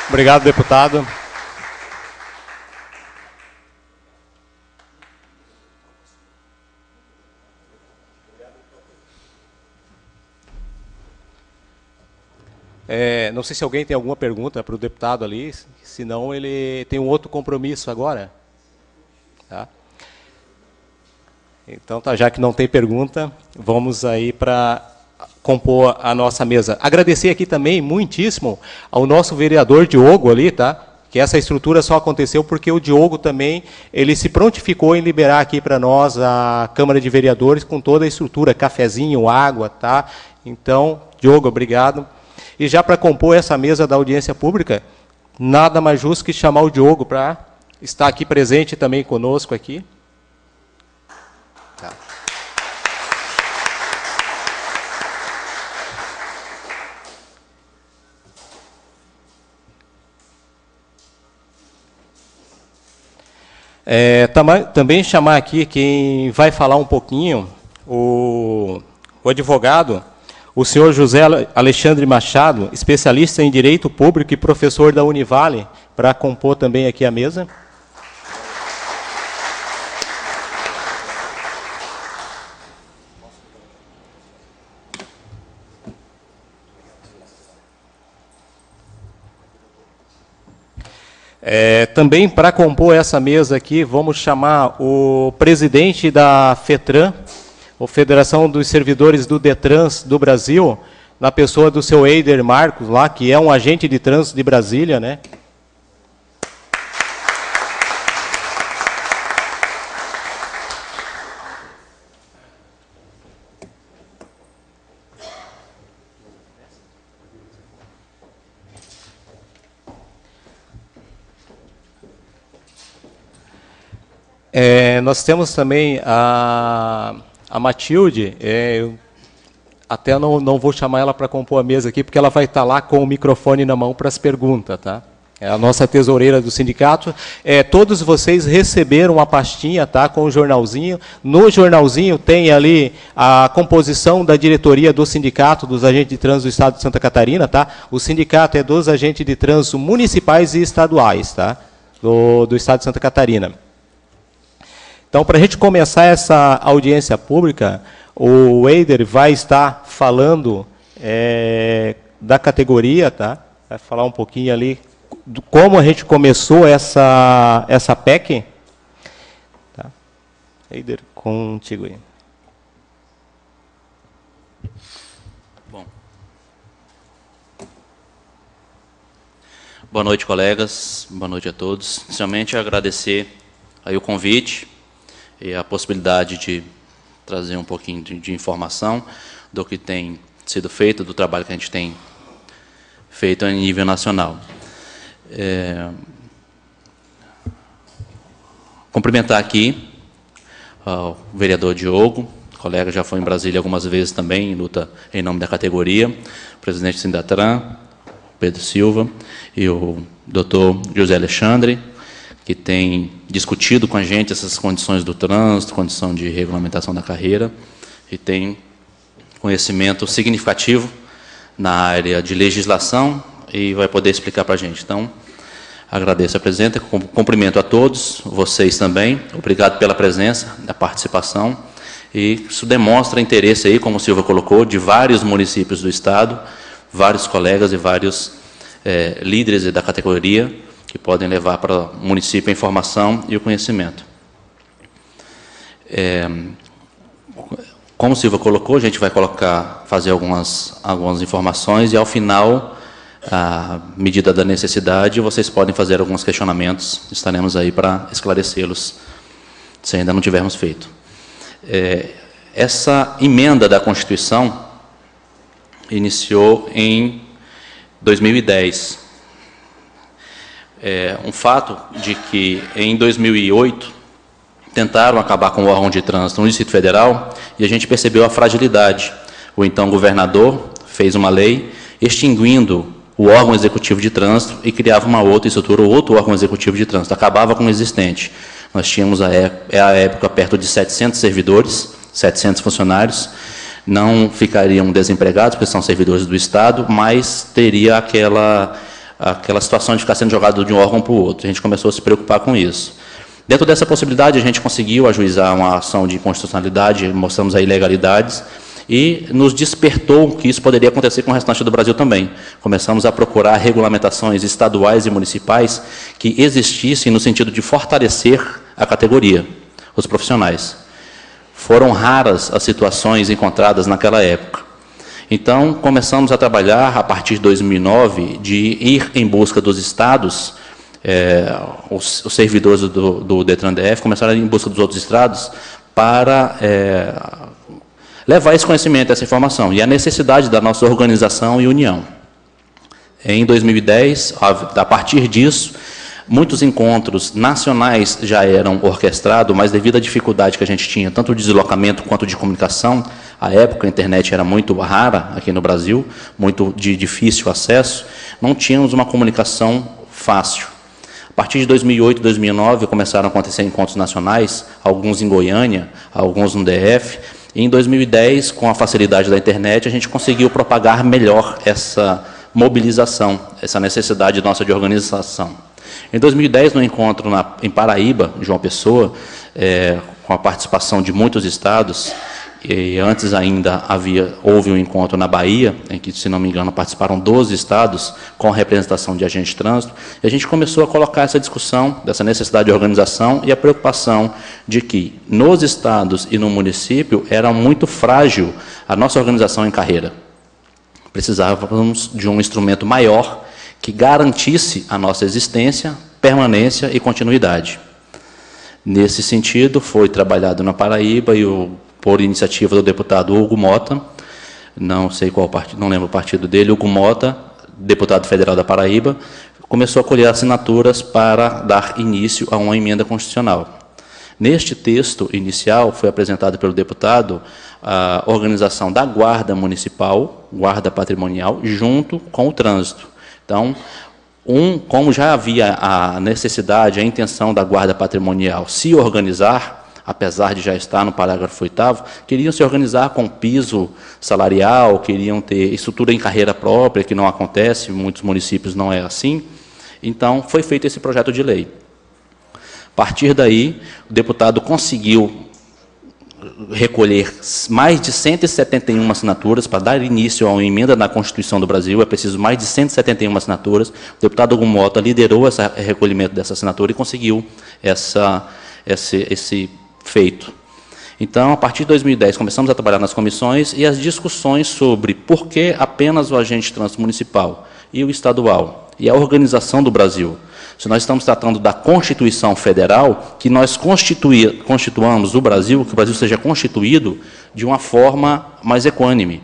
Obrigado, deputado. Não sei se alguém tem alguma pergunta para o deputado ali, senão ele tem um outro compromisso agora. Tá? Então, tá, já que não tem pergunta, vamos aí para compor a nossa mesa. Agradecer aqui também muitíssimo ao nosso vereador Diogo ali, tá? Que essa estrutura só aconteceu porque o Diogo também, ele se prontificou em liberar aqui para nós a Câmara de Vereadores com toda a estrutura, cafezinho, água, tá? Então, Diogo, obrigado. E já para compor essa mesa da audiência pública, nada mais justo que chamar o Diogo para estar aqui presente também conosco aqui. Tá. Também chamar aqui quem vai falar um pouquinho, o advogado, o senhor José Alexandre Machado, especialista em Direito Público e professor da Univale, para compor também aqui a mesa. Também para compor essa mesa aqui, vamos chamar o presidente da FETRAN, a Federação dos Servidores do DETRANS do Brasil, na pessoa do seu Eider Marcos, lá, que é um agente de trânsito de Brasília, né? Nós temos também a Matilde, eu até não vou chamar ela para compor a mesa aqui, porque ela vai estar lá com o microfone na mão para as perguntas, tá? É a nossa tesoureira do sindicato. Todos vocês receberam a pastinha, tá, com o jornalzinho. No jornalzinho tem ali a composição da diretoria do sindicato dos agentes de trânsito do Estado de Santa Catarina, tá? O sindicato é dos agentes de trânsito municipais e estaduais, tá? Do Estado de Santa Catarina. Então, para a gente começar essa audiência pública, o Eider vai estar falando da categoria, tá? Vai falar um pouquinho ali de como a gente começou essa PEC. Tá? Eider, contigo aí. Bom. Boa noite, colegas. Boa noite a todos. Inicialmente, agradecer aí o convite e a possibilidade de trazer um pouquinho de informação do que tem sido feito, do trabalho que a gente tem feito a nível nacional. Cumprimentar aqui o vereador Diogo, colega já foi em Brasília algumas vezes também, luta em nome da categoria, o presidente do Sindatran, Pedro Silva, e o doutor José Alexandre, que tem discutido com a gente essas condições do trânsito, condição de regulamentação da carreira, e tem conhecimento significativo na área de legislação e vai poder explicar para a gente. Então, agradeço a presença, cumprimento a todos, vocês também, obrigado pela presença, da participação, e isso demonstra interesse aí, como o Silva colocou, de vários municípios do Estado, vários colegas e vários líderes da categoria, que podem levar para o município a informação e o conhecimento. Como o Silva colocou, a gente vai fazer algumas informações e, ao final, à medida da necessidade, vocês podem fazer alguns questionamentos, estaremos aí para esclarecê-los, se ainda não tivermos feito. Essa emenda da Constituição iniciou em 2010. Um fato de que, em 2008, tentaram acabar com o órgão de trânsito no Distrito Federal e a gente percebeu a fragilidade. O então governador fez uma lei extinguindo o órgão executivo de trânsito e criava uma outra estrutura, outro órgão executivo de trânsito, acabava com o existente. Nós tínhamos, à época, perto de 700 servidores, 700 funcionários, não ficariam desempregados, porque são servidores do Estado, mas teria aquela situação de ficar sendo jogado de um órgão para o outro. A gente começou a se preocupar com isso. Dentro dessa possibilidade, a gente conseguiu ajuizar uma ação de inconstitucionalidade, mostramos aí ilegalidades, e nos despertou que isso poderia acontecer com o restante do Brasil também. Começamos a procurar regulamentações estaduais e municipais que existissem no sentido de fortalecer a categoria, os profissionais. Foram raras as situações encontradas naquela época. Então, começamos a trabalhar, a partir de 2009, de ir em busca dos estados. Os servidores do DETRAN-DF começaram a ir em busca dos outros estados para levar esse conhecimento, essa informação, e a necessidade da nossa organização e união. Em 2010, a partir disso, muitos encontros nacionais já eram orquestrados, mas devido à dificuldade que a gente tinha, tanto de deslocamento quanto de comunicação, à época a internet era muito rara aqui no Brasil, muito de difícil acesso, não tínhamos uma comunicação fácil. A partir de 2008 e 2009 começaram a acontecer encontros nacionais, alguns em Goiânia, alguns no DF, e em 2010, com a facilidade da internet, a gente conseguiu propagar melhor essa mobilização, essa necessidade nossa de organização. Em 2010, no encontro em Paraíba, João Pessoa, com a participação de muitos estados, e antes ainda houve um encontro na Bahia, em que, se não me engano, participaram 12 estados com representação de agentes de trânsito, e a gente começou a colocar essa discussão dessa necessidade de organização e a preocupação de que, nos estados e no município, era muito frágil a nossa organização em carreira. Precisávamos de um instrumento maior que garantisse a nossa existência, permanência e continuidade. Nesse sentido, foi trabalhado na Paraíba por iniciativa do deputado Hugo Mota, não sei qual partido, não lembro o partido dele, Hugo Mota, deputado federal da Paraíba, começou a colher assinaturas para dar início a uma emenda constitucional. Neste texto inicial, foi apresentado pelo deputado a organização da Guarda Municipal, Guarda Patrimonial, junto com o trânsito. Então, como já havia a necessidade, a intenção da Guarda Patrimonial se organizar, apesar de já estar no parágrafo 8º, queriam se organizar com piso salarial, queriam ter estrutura em carreira própria, que não acontece, em muitos municípios não é assim. Então, foi feito esse projeto de lei. A partir daí, o deputado conseguiu recolher mais de 171 assinaturas para dar início a uma emenda na Constituição do Brasil. É preciso mais de 171 assinaturas. O deputado Hugo Mota liderou esse recolhimento dessa assinatura e conseguiu esse feito. Então, a partir de 2010, começamos a trabalhar nas comissões e as discussões sobre por que apenas o agente de trânsito municipal e o estadual, e a organização do Brasil. Se nós estamos tratando da Constituição Federal, que nós constituamos o Brasil, que o Brasil seja constituído de uma forma mais equânime.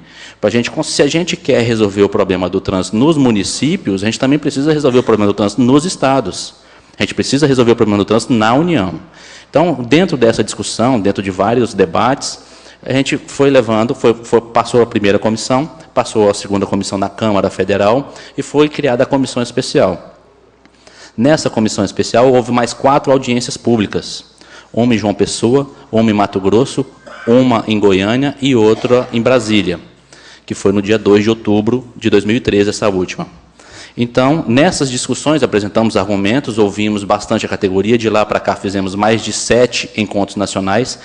Se a gente quer resolver o problema do trânsito nos municípios, a gente também precisa resolver o problema do trânsito nos estados. A gente precisa resolver o problema do trânsito na União. Então, dentro dessa discussão, dentro de vários debates, a gente foi levando, passou a primeira comissão, passou a segunda comissão na Câmara Federal e foi criada a comissão especial. Nessa comissão especial, houve mais 4 audiências públicas. Uma em João Pessoa, uma em Mato Grosso, uma em Goiânia e outra em Brasília, que foi no dia 2 de outubro de 2013, essa última. Então, nessas discussões, apresentamos argumentos, ouvimos bastante a categoria, de lá para cá fizemos mais de 7 encontros nacionais,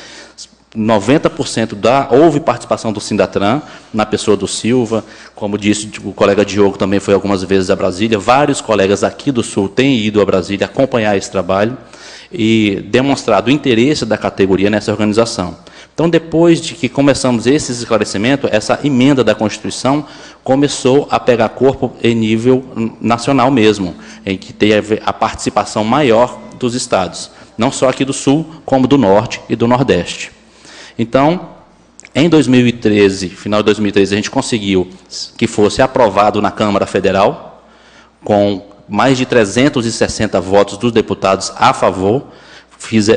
90% houve participação do Sindatran, na pessoa do Silva, como disse o colega Diogo, também foi algumas vezes a Brasília, vários colegas aqui do Sul têm ido a Brasília acompanhar esse trabalho e demonstrado o interesse da categoria nessa organização. Então, depois de que começamos esse esclarecimento, essa emenda da Constituição começou a pegar corpo em nível nacional mesmo, em que teve a participação maior dos estados, não só aqui do Sul, como do Norte e do Nordeste. Então, em 2013, final de 2013, a gente conseguiu que fosse aprovado na Câmara Federal, com mais de 360 votos dos deputados a favor.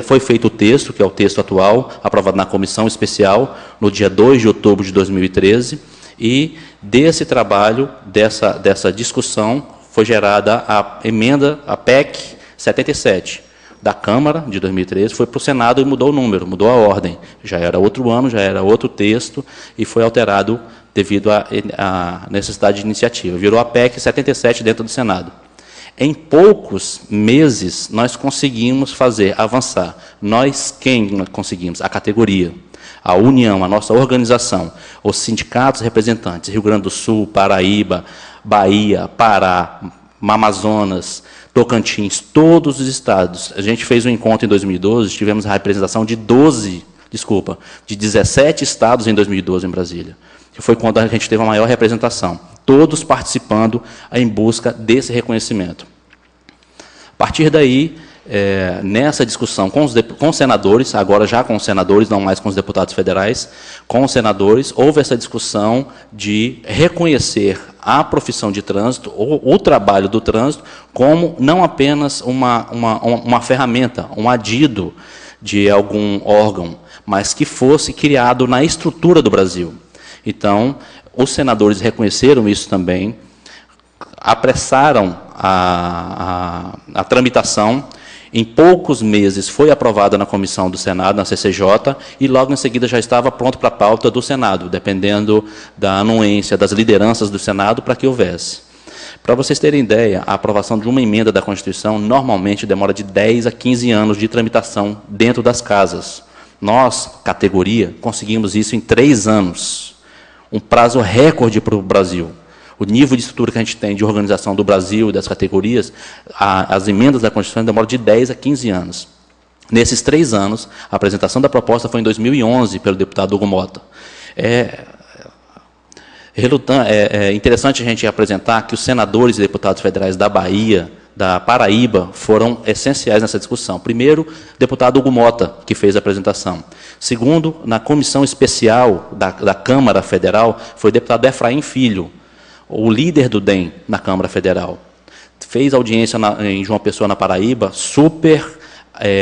Foi feito o texto, que é o texto atual, aprovado na comissão especial, no dia 2 de outubro de 2013, e desse trabalho, dessa discussão, foi gerada a emenda, a PEC 77, da Câmara, de 2013, foi para o Senado e mudou o número, mudou a ordem. Já era outro ano, já era outro texto, e foi alterado devido à necessidade de iniciativa. Virou a PEC 77 dentro do Senado. Em poucos meses, nós conseguimos fazer avançar. Nós, quem conseguimos? A categoria, a União, a nossa organização, os sindicatos representantes, Rio Grande do Sul, Paraíba, Bahia, Pará, Amazonas, Tocantins, todos os estados. A gente fez um encontro em 2012, tivemos a representação de 17 estados em 2012 em Brasília, que foi quando a gente teve a maior representação, todos participando em busca desse reconhecimento. A partir daí, nessa discussão com os senadores, agora já com os senadores, não mais com os deputados federais, com os senadores, houve essa discussão de reconhecer a profissão de trânsito, o trabalho do trânsito, como não apenas uma ferramenta, um adido de algum órgão, mas que fosse criado na estrutura do Brasil. Então, os senadores reconheceram isso também, apressaram a tramitação. Em poucos meses foi aprovada na comissão do Senado, na CCJ, e logo em seguida já estava pronto para a pauta do Senado, dependendo da anuência das lideranças do Senado para que houvesse. Para vocês terem ideia, a aprovação de uma emenda da Constituição normalmente demora de 10 a 15 anos de tramitação dentro das casas. Nós, categoria, conseguimos isso em 3 anos, um prazo recorde para o Brasil. O nível de estrutura que a gente tem de organização do Brasil e das categorias, as emendas da Constituição demoram de 10 a 15 anos. Nesses 3 anos, a apresentação da proposta foi em 2011 pelo deputado Hugo Mota. É interessante a gente apresentar que os senadores e deputados federais da Bahia, da Paraíba, foram essenciais nessa discussão. Primeiro, o deputado Hugo Mota, que fez a apresentação. Segundo, na comissão especial da Câmara Federal, foi o deputado Efraim Filho, o líder do DEM na Câmara Federal. Fez audiência em João Pessoa, na Paraíba, super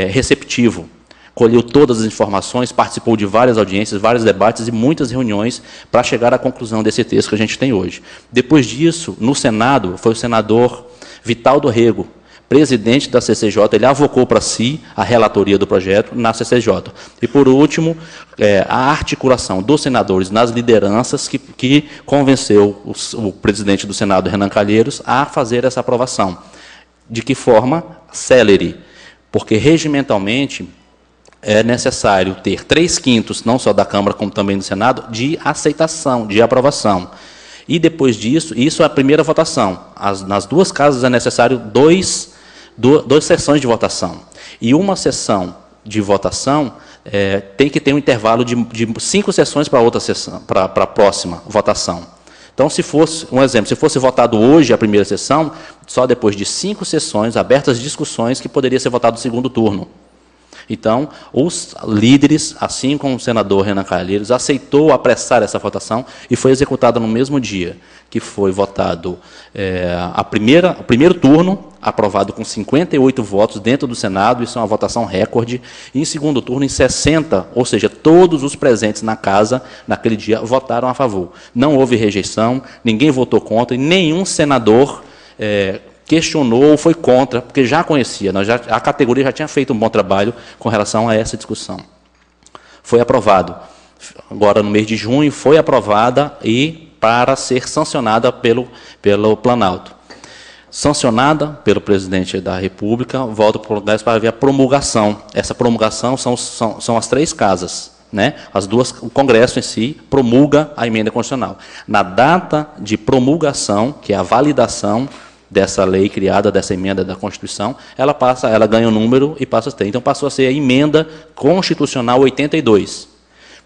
receptivo. Colheu todas as informações, participou de várias audiências, vários debates e muitas reuniões para chegar à conclusão desse texto que a gente tem hoje. Depois disso, no Senado, foi o senador Vital do Rego, presidente da CCJ, ele avocou para si a relatoria do projeto na CCJ. E, por último, a articulação dos senadores nas lideranças que convenceu o presidente do Senado, Renan Calheiros, a fazer essa aprovação. De que forma? Célere, porque regimentalmente é necessário ter 3/5, não só da Câmara, como também do Senado, de aceitação, de aprovação. E, depois disso, isso é a primeira votação. Nas 2 casas é necessário 2 sessões de votação. E uma sessão de votação tem que ter um intervalo de 5 sessões para outra sessão, para a próxima votação. Então, se fosse, um exemplo, se fosse votado hoje a primeira sessão, só depois de 5 sessões, abertas discussões, que poderia ser votado o segundo turno. Então, os líderes, assim como o senador Renan Calheiros, aceitou apressar essa votação e foi executada no mesmo dia, que foi votado o primeiro turno, aprovado com 58 votos dentro do Senado, isso é uma votação recorde, e em segundo turno, em 60, ou seja, todos os presentes na casa, naquele dia, votaram a favor. Não houve rejeição, ninguém votou contra, e nenhum senador questionou ou foi contra, porque já conhecia, a categoria já tinha feito um bom trabalho com relação a essa discussão. Foi aprovado. Agora, no mês de junho, foi aprovada e para ser sancionada pelo Planalto. Sancionada pelo presidente da República, volta para o lugar para ver a promulgação. Essa promulgação são as 3 casas, né? As 2, o Congresso em si promulga a emenda constitucional. Na data de promulgação, que é a validação dessa lei criada, dessa emenda da Constituição, ela ganha um número e passa a ter. Então, passou a ser a emenda constitucional 82.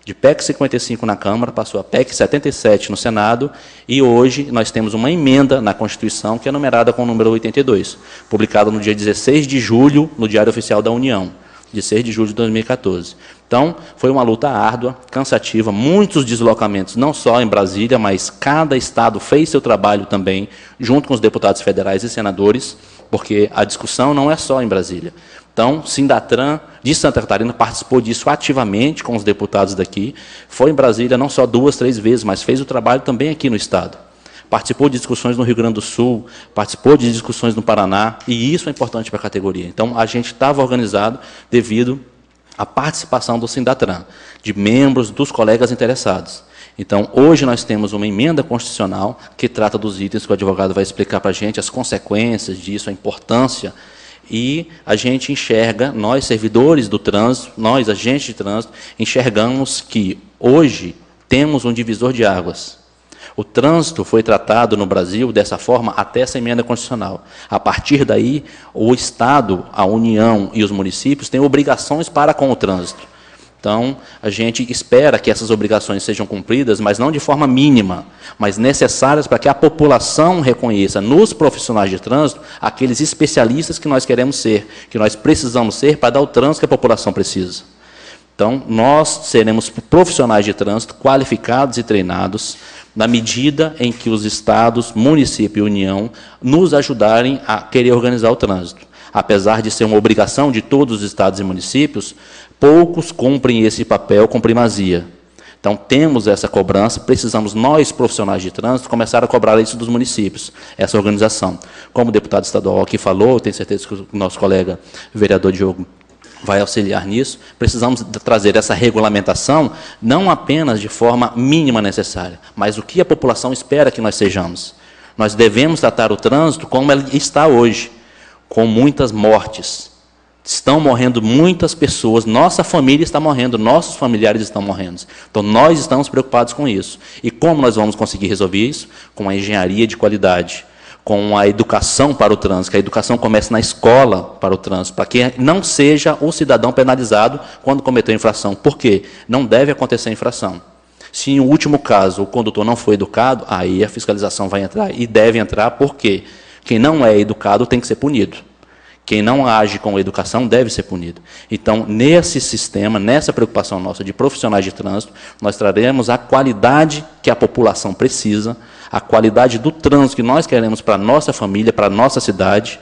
De PEC 55 na Câmara, passou a PEC 77 no Senado, e hoje nós temos uma emenda na Constituição que é numerada com o número 82, publicada no dia 16 de julho, no Diário Oficial da União, de 6 de julho de 2014. Então, foi uma luta árdua, cansativa, muitos deslocamentos, não só em Brasília, mas cada estado fez seu trabalho também, junto com os deputados federais e senadores, porque a discussão não é só em Brasília. Então, Sindatran, de Santa Catarina, participou disso ativamente com os deputados daqui, foi em Brasília não só 2, 3 vezes, mas fez o trabalho também aqui no estado. Participou de discussões no Rio Grande do Sul, participou de discussões no Paraná, e isso é importante para a categoria. Então, a gente estava organizado devido à participação do Sindatran, de membros, dos colegas interessados. Então, hoje nós temos uma emenda constitucional que trata dos itens que o advogado vai explicar para a gente, as consequências disso, a importância, e a gente enxerga, nós servidores do trânsito, nós agentes de trânsito, enxergamos que hoje temos um divisor de águas. O trânsito foi tratado no Brasil dessa forma até essa emenda constitucional. A partir daí, o Estado, a União e os municípios têm obrigações para com o trânsito. Então, a gente espera que essas obrigações sejam cumpridas, mas não de forma mínima, mas necessárias para que a população reconheça nos profissionais de trânsito aqueles especialistas que nós queremos ser, que nós precisamos ser para dar o trânsito que a população precisa. Então, nós seremos profissionais de trânsito qualificados e treinados na medida em que os estados, município e União nos ajudarem a querer organizar o trânsito. Apesar de ser uma obrigação de todos os estados e municípios, poucos cumprem esse papel com primazia. Então, temos essa cobrança, precisamos nós, profissionais de trânsito, começar a cobrar isso dos municípios, essa organização. Como o deputado estadual aqui falou, tenho certeza que o nosso colega vereador Diogo vai auxiliar nisso, precisamos trazer essa regulamentação, não apenas de forma mínima necessária, mas o que a população espera que nós sejamos. Nós devemos tratar o trânsito como ele está hoje, com muitas mortes. Estão morrendo muitas pessoas, nossa família está morrendo, nossos familiares estão morrendo. Então, nós estamos preocupados com isso. E como nós vamos conseguir resolver isso? Com a engenharia de qualidade, com a educação para o trânsito, que a educação comece na escola para o trânsito, para que não seja o cidadão penalizado quando cometeu infração. Por quê? Não deve acontecer infração. Se, em último caso, o condutor não foi educado, aí a fiscalização vai entrar, e deve entrar, porque quem não é educado tem que ser punido. Quem não age com educação deve ser punido. Então, nesse sistema, nessa preocupação nossa de profissionais de trânsito, nós traremos a qualidade que a população precisa, a qualidade do trânsito que nós queremos para a nossa família, para a nossa cidade,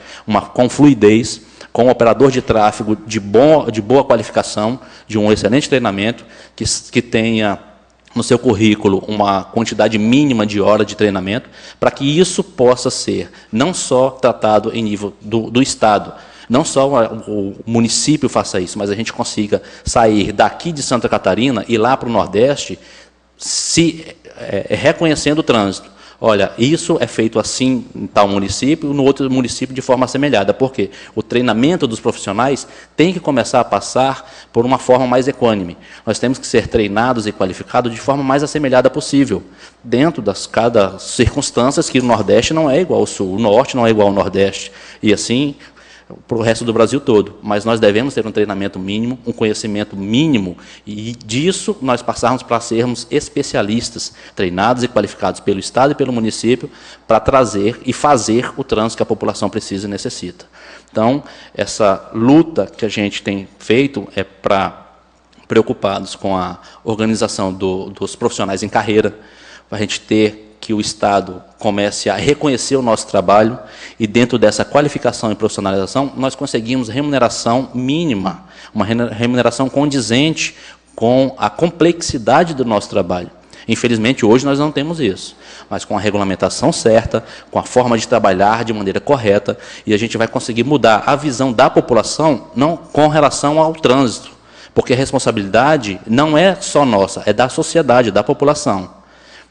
com fluidez, com um operador de tráfego de boa qualificação, de um excelente treinamento, que tenha no seu currículo uma quantidade mínima de horas de treinamento, para que isso possa ser não só tratado em nível do Estado, não só o município faça isso, mas a gente consiga sair daqui de Santa Catarina e lá para o Nordeste, reconhecendo o trânsito. Olha, isso é feito assim em tal município, no outro município de forma assemelhada. Por quê? O treinamento dos profissionais tem que começar a passar por uma forma mais equânime. Nós temos que ser treinados e qualificados de forma mais assemelhada possível, dentro das cada circunstâncias que o Nordeste não é igual ao Sul, o Norte não é igual ao Nordeste, e assim para o resto do Brasil todo. Mas nós devemos ter um treinamento mínimo, um conhecimento mínimo, e disso nós passarmos para sermos especialistas, treinados e qualificados pelo Estado e pelo município, para trazer e fazer o trânsito que a população precisa e necessita. Então, essa luta que a gente tem feito é preocupados com a organização dos profissionais em carreira, para a gente ter que o Estado comece a reconhecer o nosso trabalho e, dentro dessa qualificação e profissionalização, nós conseguimos remuneração mínima, uma remuneração condizente com a complexidade do nosso trabalho. Infelizmente, hoje nós não temos isso, mas com a regulamentação certa, com a forma de trabalhar de maneira correta, e a gente vai conseguir mudar a visão da população não com relação ao trânsito, porque a responsabilidade não é só nossa, é da sociedade, da população.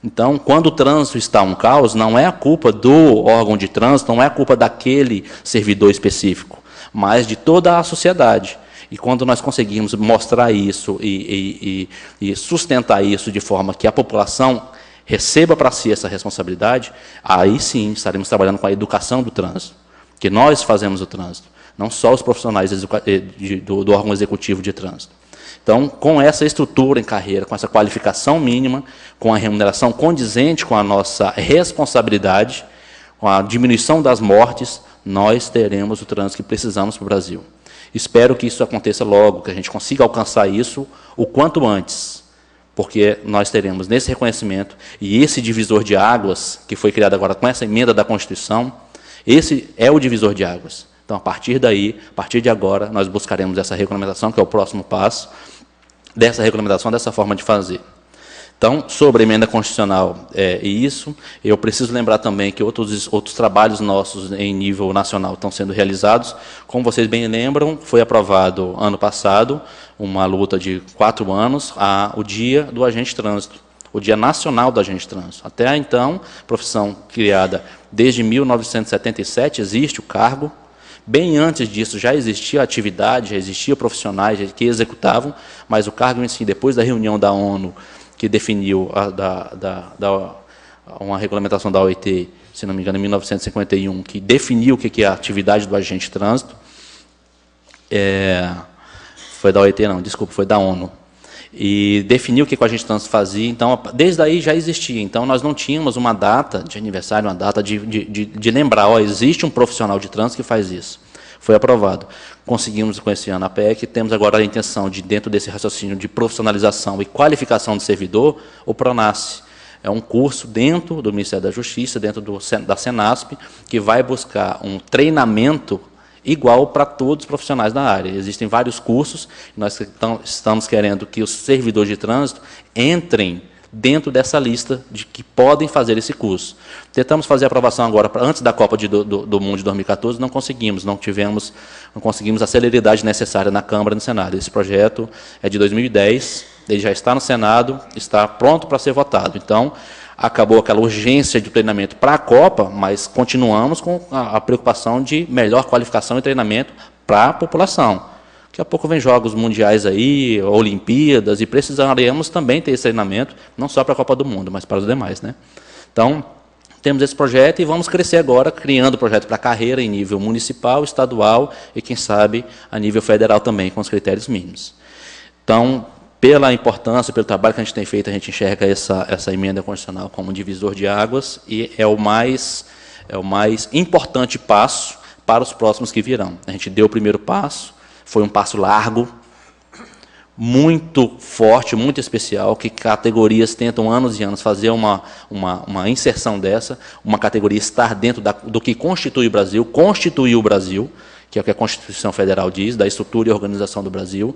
Então, quando o trânsito está um caos, não é a culpa do órgão de trânsito, não é a culpa daquele servidor específico, mas de toda a sociedade. E quando nós conseguimos mostrar isso e sustentar isso de forma que a população receba para si essa responsabilidade, aí sim estaremos trabalhando com a educação do trânsito, que nós fazemos o trânsito, não só os profissionais do órgão executivo de trânsito. Então, com essa estrutura em carreira, com essa qualificação mínima, com a remuneração condizente com a nossa responsabilidade, com a diminuição das mortes, nós teremos o trânsito que precisamos para o Brasil. Espero que isso aconteça logo, que a gente consiga alcançar isso o quanto antes, porque nós teremos nesse reconhecimento e esse divisor de águas, que foi criado agora com essa emenda da Constituição, esse é o divisor de águas. Então, a partir daí, a partir de agora, nós buscaremos essa regulamentação, que é o próximo passo, dessa regulamentação, dessa forma de fazer. Então, sobre a emenda constitucional e isso, eu preciso lembrar também que outros trabalhos nossos em nível nacional estão sendo realizados. Como vocês bem lembram, foi aprovado ano passado uma luta de 4 anos, o Dia do Agente de Trânsito. o Dia Nacional do Agente de Trânsito. Até então, profissão criada desde 1977, existe o cargo. Bem antes disso já existia a atividade, já existiam profissionais que executavam, mas o cargo em si, depois da reunião da ONU, que definiu uma regulamentação da OIT, se não me engano, em 1951, que definiu o que é a atividade do agente de trânsito, foi da OIT não, desculpa, foi da ONU, e definiu o que o agente de trânsito fazia. Então, desde aí já existia. Então, nós não tínhamos uma data de aniversário, uma data de lembrar, existe um profissional de trânsito que faz isso. Foi aprovado. Conseguimos com esse ano a PEC, temos agora a intenção de, dentro desse raciocínio de profissionalização e qualificação do servidor, o PRONASSE. É um curso dentro do Ministério da Justiça, dentro da Senasp, que vai buscar um treinamento igual para todos os profissionais da área. Existem vários cursos, nós estamos querendo que os servidores de trânsito entrem dentro dessa lista de que podem fazer esse curso. Tentamos fazer a aprovação agora, antes da Copa do Mundo de 2014, não conseguimos, não conseguimos a celeridade necessária na Câmara e no Senado. Esse projeto é de 2010, ele já está no Senado, está pronto para ser votado. Então, acabou aquela urgência de treinamento para a Copa, mas continuamos com a preocupação de melhor qualificação e treinamento para a população. Daqui a pouco vem jogos mundiais aí, Olimpíadas, e precisaremos também ter esse treinamento, não só para a Copa do Mundo, mas para os demais, né? Então, temos esse projeto e vamos crescer agora, criando projeto para a carreira em nível municipal, estadual e, quem sabe, a nível federal também, com os critérios mínimos. Então, pela importância, pelo trabalho que a gente tem feito, a gente enxerga essa emenda constitucional como um divisor de águas e é o mais importante passo para os próximos que virão. A gente deu o primeiro passo, foi um passo largo, muito forte, muito especial, que categorias tentam anos e anos fazer uma inserção dessa, uma categoria estar dentro do que constitui o Brasil, que é o que a Constituição Federal diz, da estrutura e organização do Brasil.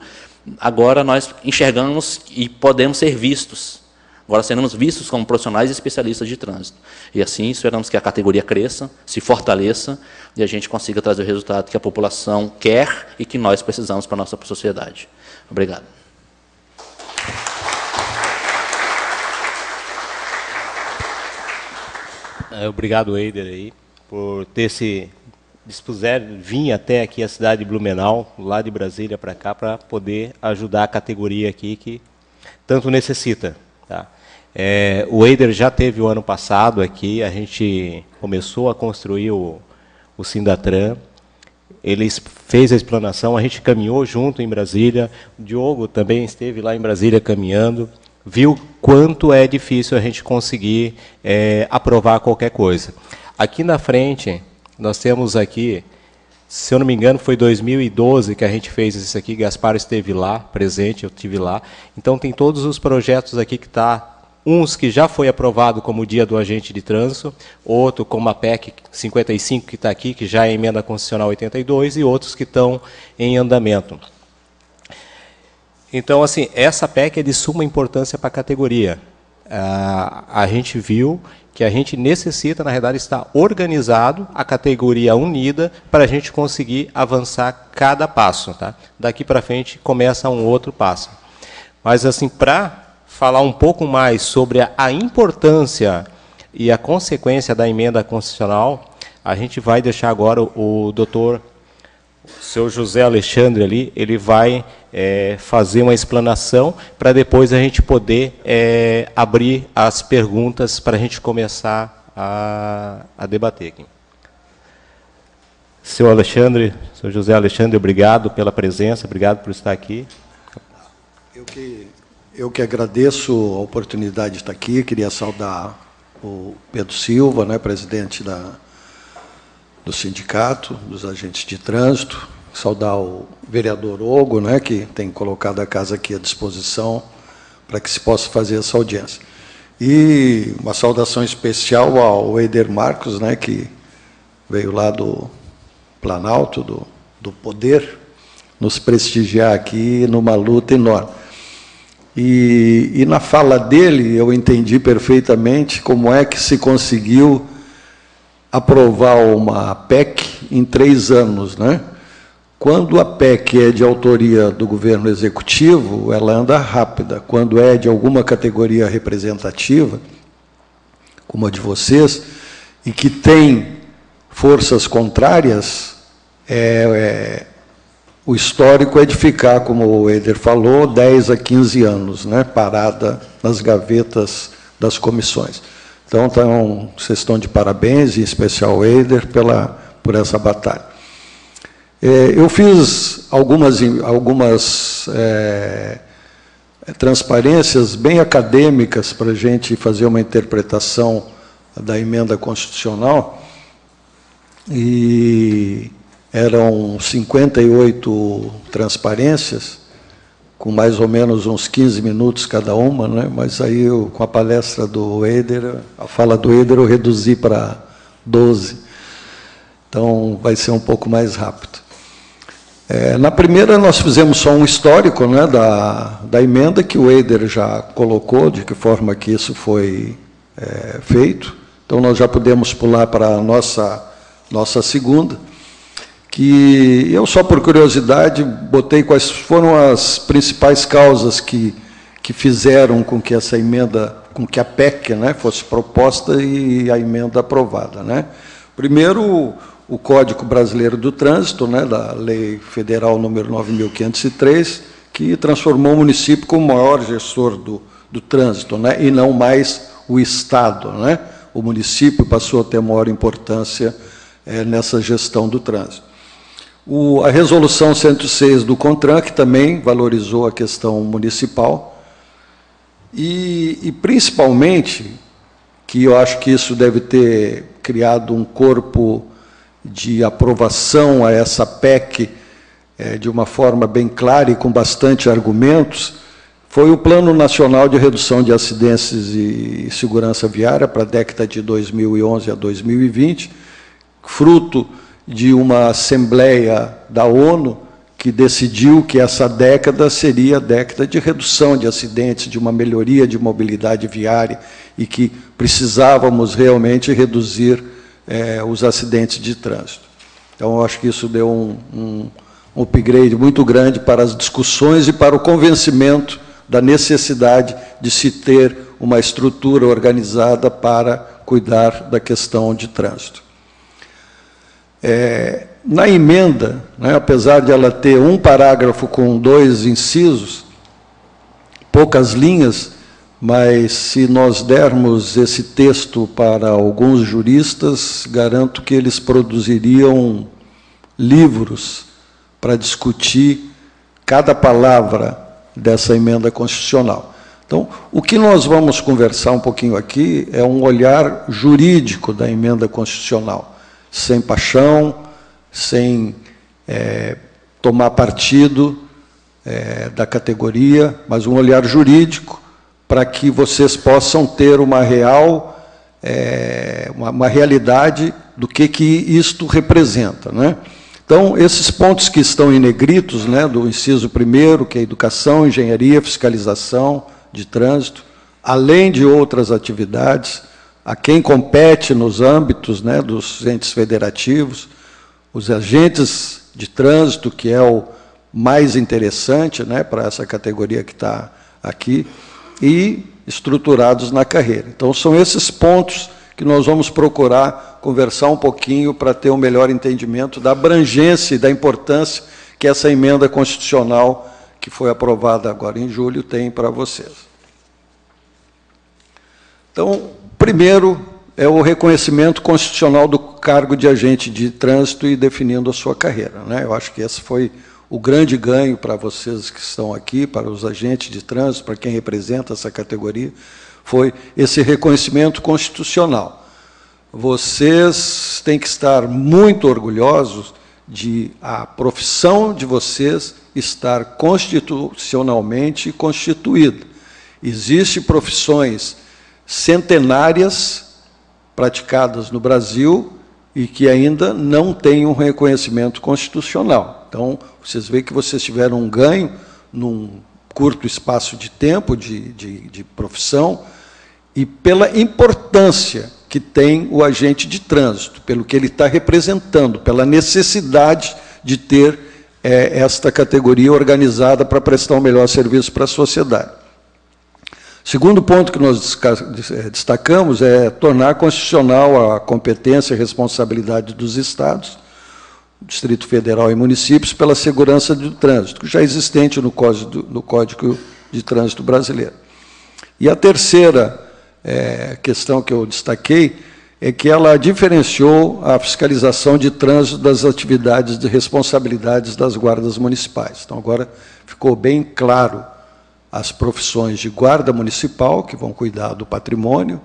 Agora nós enxergamos e podemos ser vistos. Agora seremos vistos como profissionais e especialistas de trânsito. E assim esperamos que a categoria cresça, se fortaleça e a gente consiga trazer o resultado que a população quer e que nós precisamos para a nossa sociedade. Obrigado. Obrigado, Eider, aí, por ter se vir até aqui a cidade de Blumenau, lá de Brasília para cá, para poder ajudar a categoria aqui que tanto necessita. Tá? O Eider já teve o ano passado aqui, a gente começou a construir o Sindatran, ele fez a explanação, a gente caminhou junto em Brasília, o Diogo também esteve lá em Brasília caminhando, viu quanto é difícil a gente conseguir aprovar qualquer coisa. Aqui na frente, nós temos aqui, se eu não me engano, foi 2012 que a gente fez isso aqui, Gaspar esteve lá, presente, eu estive lá. Então, tem todos os projetos aqui que está, uns que já foi aprovado como Dia do Agente de Trânsito, outro como a PEC 55 que está aqui, que já é a Emenda Constitucional 82, e outros que estão em andamento. Então, assim, essa PEC é de suma importância para a categoria. A gente viu que a gente necessita, na realidade, estar organizado, a categoria unida, para a gente conseguir avançar cada passo. Tá? Daqui para frente começa um outro passo. Mas, assim, para falar um pouco mais sobre a importância e a consequência da emenda constitucional, a gente vai deixar agora o doutor, o seu José Alexandre ali, ele vai fazer uma explanação para depois a gente poder abrir as perguntas para a gente começar a debater aqui. Seu José Alexandre, obrigado pela presença, obrigado por estar aqui. Eu que agradeço a oportunidade de estar aqui, queria saudar o Pedro Silva, né, presidente do Sindicato dos Agentes de Trânsito, saudar o vereador Ogo, né, que tem colocado a casa aqui à disposição para que se possa fazer essa audiência. E uma saudação especial ao Eider Marcos, né, que veio lá do Planalto, do Poder, nos prestigiar aqui numa luta enorme. E na fala dele, eu entendi perfeitamente como é que se conseguiu aprovar uma PEC em 3 anos, né? quando a PEC é de autoria do governo executivo, ela anda rápida. Quando é de alguma categoria representativa, como a de vocês, e que tem forças contrárias, o histórico é de ficar, como o Eder falou, 10 a 15 anos, né, parada nas gavetas das comissões. Então, vocês estão de parabéns, em especial o Eder, por essa batalha. Eu fiz algumas transparências bem acadêmicas para a gente fazer uma interpretação da emenda constitucional, e eram 58 transparências, com mais ou menos uns 15 minutos cada uma, né? Mas aí, com a palestra do Eder, a fala do Eder, eu reduzi para 12. Então, vai ser um pouco mais rápido. Na primeira, nós fizemos só um histórico, né, da emenda, que o Eder já colocou, de que forma que isso foi feito. Então, nós já podemos pular para a nossa segunda, que eu, só por curiosidade, botei quais foram as principais causas que fizeram com que essa emenda, com que a PEC, né, fosse proposta e a emenda aprovada, né. Primeiro, o Código Brasileiro do Trânsito, né, da Lei Federal número 9.503, que transformou o município como o maior gestor do trânsito, né, e não mais o Estado, né. O município passou a ter maior importância nessa gestão do trânsito. A Resolução 106 do CONTRAN, que também valorizou a questão municipal, e principalmente, que eu acho que isso deve ter criado um corpo de aprovação a essa PEC de uma forma bem clara e com bastante argumentos, foi o Plano Nacional de Redução de Acidentes e Segurança Viária para a década de 2011 a 2020, fruto de uma assembleia da ONU que decidiu que essa década seria a década de redução de acidentes, de uma melhoria de mobilidade viária, e que precisávamos realmente reduzir os acidentes de trânsito. Então, eu acho que isso deu um upgrade muito grande para as discussões e para o convencimento da necessidade de se ter uma estrutura organizada para cuidar da questão de trânsito. Na emenda, né, apesar de ela ter um parágrafo com 2 incisos, poucas linhas, mas se nós dermos esse texto para alguns juristas, garanto que eles produziriam livros para discutir cada palavra dessa emenda constitucional. Então, o que nós vamos conversar um pouquinho aqui é um olhar jurídico da emenda constitucional, sem paixão, sem tomar partido da categoria, mas um olhar jurídico, para que vocês possam ter uma realidade do que isto representa, né? Então, esses pontos que estão em negritos, né, do inciso 1º, que é educação, engenharia, fiscalização de trânsito, além de outras atividades, a quem compete nos âmbitos, né, dos entes federativos, os agentes de trânsito, que é o mais interessante, né, para essa categoria que está aqui, e estruturados na carreira. Então, são esses pontos que nós vamos procurar conversar um pouquinho para ter um melhor entendimento da abrangência e da importância que essa emenda constitucional, que foi aprovada agora em julho, tem para vocês. Então, primeiro é o reconhecimento constitucional do cargo de agente de trânsito e definindo a sua carreira, né? Eu acho que esse foi o grande ganho para vocês que estão aqui, para os agentes de trânsito, para quem representa essa categoria, foi esse reconhecimento constitucional. Vocês têm que estar muito orgulhosos de a profissão de vocês estar constitucionalmente constituída. Existem profissões centenárias praticadas no Brasil e que ainda não têm um reconhecimento constitucional. Então, vocês veem que vocês tiveram um ganho num curto espaço de tempo de profissão e pela importância que tem o agente de trânsito, pelo que ele está representando, pela necessidade de ter esta categoria organizada para prestar um melhor serviço para a sociedade. Segundo ponto que nós destacamos é tornar constitucional a competência e responsabilidade dos Estados, Distrito Federal e municípios pela segurança do trânsito, já existente no Código de Trânsito Brasileiro. E a terceira questão que eu destaquei é que ela diferenciou a fiscalização de trânsito das atividades de responsabilidades das guardas municipais. Então, agora ficou bem claro as profissões de guarda municipal, que vão cuidar do patrimônio,